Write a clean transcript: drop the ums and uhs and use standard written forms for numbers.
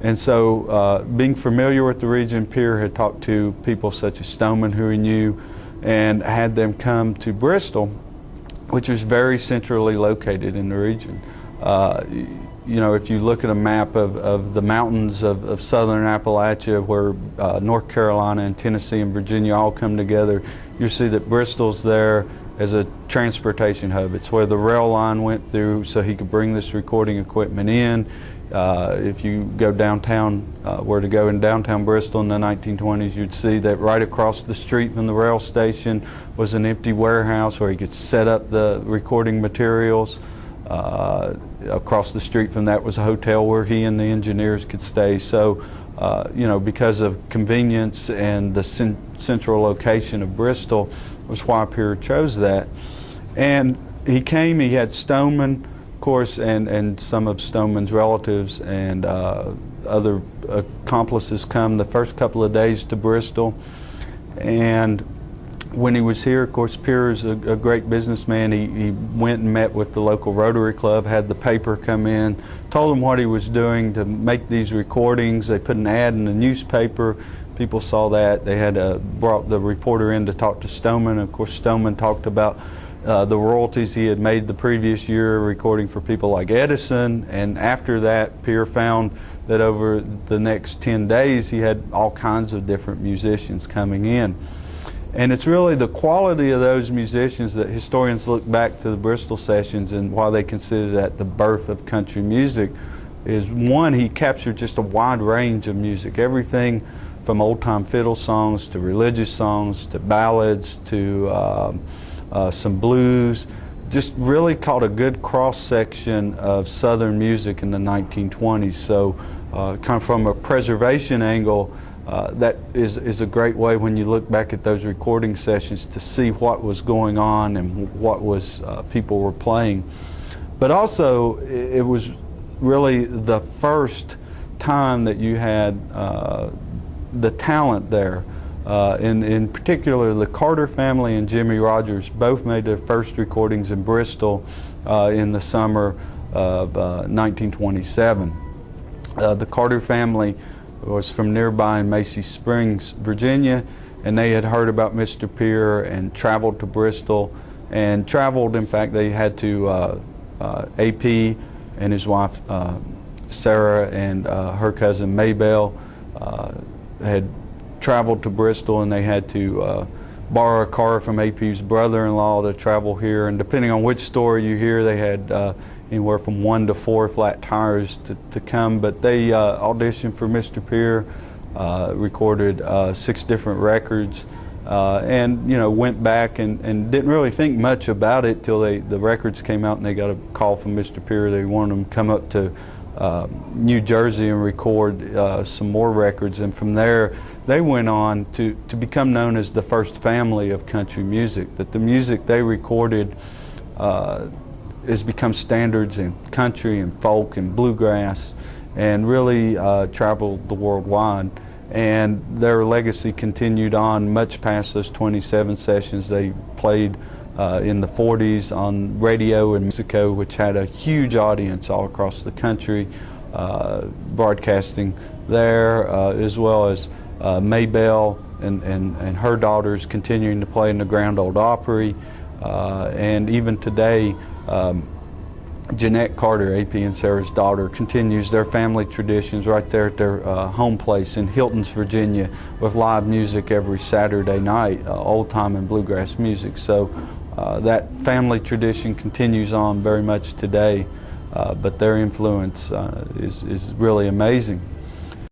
And so being familiar with the region, Pierre had talked to people such as Stoneman, who he knew, and had them come to Bristol, which was very centrally located in the region. You know, if you look at a map of the mountains of southern Appalachia, where North Carolina and Tennessee and Virginia all come together, you'll see that Bristol's there as a transportation hub. It's where the rail line went through so he could bring this recording equipment in. If you go downtown, where to go in downtown Bristol in the 1920s, you'd see that right across the street from the rail station was an empty warehouse where he could set up the recording materials. Across the street from that was a hotel where he and the engineers could stay. So, you know, because of convenience and the central location of Bristol was why Pierre chose that. And he came, he had Stoneman, of course, and some of Stoneman's relatives and other accomplices come the first couple of days to Bristol. And when he was here, of course, Pierre is a great businessman. He went and met with the local Rotary Club, had the paper come in, told them what he was doing to make these recordings. They put an ad in the newspaper. People saw that. They had brought the reporter in to talk to Stoneman. Of course, Stoneman talked about the royalties he had made the previous year recording for people like Edison. And after that, Pierre found that over the next 10 days, he had all kinds of different musicians coming in. And it's really the quality of those musicians that historians look back to the Bristol Sessions and why they consider that the birth of country music is, one, he captured just a wide range of music, everything from old-time fiddle songs to religious songs to ballads to some blues. Just really caught a good cross-section of Southern music in the 1920s. So kind of from a preservation angle, that is a great way when you look back at those recording sessions to see what was going on and what was people were playing. But also, it was really the first time that you had the talent there. In particular, the Carter family and Jimmie Rodgers both made their first recordings in Bristol in the summer of 1927. The Carter family was from nearby Macy Springs, Virginia, and they had heard about Mr. Pierre and traveled to Bristol, and traveled, in fact, they had to, AP and his wife Sarah and her cousin Maybelle had traveled to Bristol, and they had to borrow a car from AP's brother-in-law to travel here, and depending on which story you hear, they had anywhere from 1 to 4 flat tires to come, but they auditioned for Mr. Pierre, recorded 6 different records, and, you know, went back and didn't really think much about it till the records came out and they got a call from Mr. Pierre. They wanted him to come up to New Jersey and record some more records, and from there they went on to become known as the first family of country music, that the music they recorded has become standards in country and folk and bluegrass, and really traveled the worldwide. And their legacy continued on much past those 27 sessions. They played in the 40s on radio in Mexico, which had a huge audience all across the country, broadcasting there, as well as Maybelle and her daughters continuing to play in the Grand Ole Opry. And even today, Jeanette Carter, AP and Sarah's daughter, continues their family traditions right there at their home place in Hiltons, Virginia, with live music every Saturday night, old time and bluegrass music. So that family tradition continues on very much today, but their influence is really amazing.